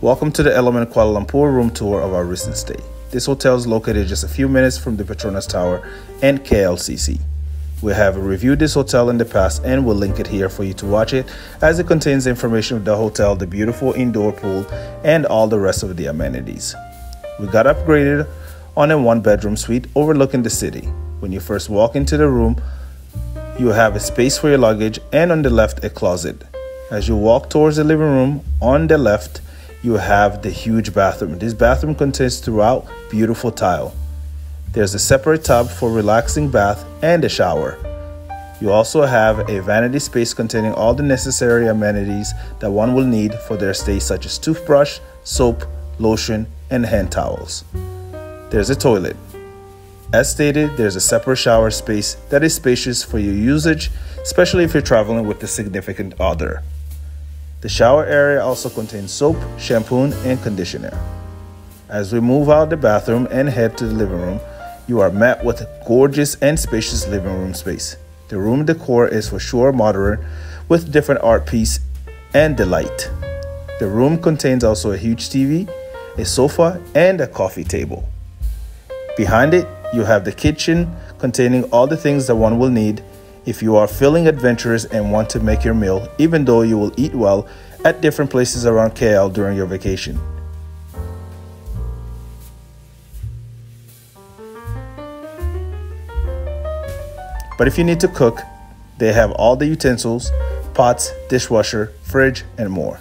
Welcome to the Element Kuala Lumpur room tour of our recent stay. This hotel is located just a few minutes from the Petronas Tower and KLCC. We have reviewed this hotel in the past and we'll link it here for you to watch it, as it contains information of the hotel, the beautiful indoor pool, and all the rest of the amenities. We got upgraded on a one-bedroom suite overlooking the city. When you first walk into the room, you have a space for your luggage, and on the left, a closet. As you walk towards the living room, on the left, you have the huge bathroom. This bathroom contains throughout beautiful tile. There's a separate tub for relaxing bath and a shower. You also have a vanity space containing all the necessary amenities that one will need for their stay, such as toothbrush, soap, lotion, and hand towels. There's a toilet. As stated, there's a separate shower space that is spacious for your usage, especially if you're traveling with a significant other. The shower area also contains soap, shampoo, and conditioner. As we move out the bathroom and head to the living room, you are met with a gorgeous and spacious living room space. The room decor is for sure modern, with different art pieces and the light. The room contains also a huge TV, a sofa, and a coffee table. Behind it, you have the kitchen containing all the things that one will need if you are feeling adventurous and want to make your meal, even though you will eat well at different places around KL during your vacation. But if you need to cook, they have all the utensils, pots, dishwasher, fridge, and more.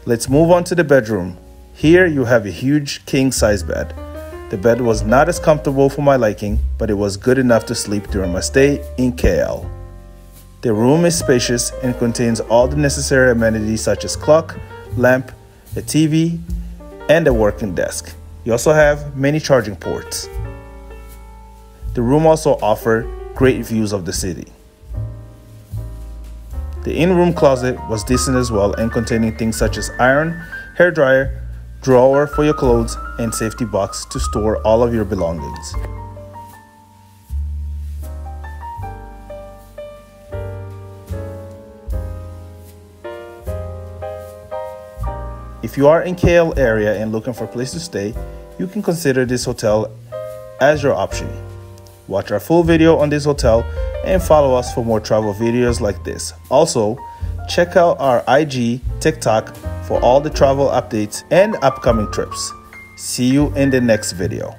Let's move on to the bedroom. Here you have a huge king-size bed. The bed was not as comfortable for my liking, but it was good enough to sleep during my stay in KL. The room is spacious and contains all the necessary amenities such as clock, lamp, a TV, and a working desk. You also have many charging ports. The room also offers great views of the city. The in-room closet was decent as well, and containing things such as iron, hair dryer, drawer for your clothes, and safety box to store all of your belongings. If you are in KL area and looking for a place to stay, you can consider this hotel as your option. Watch our full video on this hotel and follow us for more travel videos like this. Also, check out our IG, TikTok for all the travel updates and upcoming trips. See you in the next video.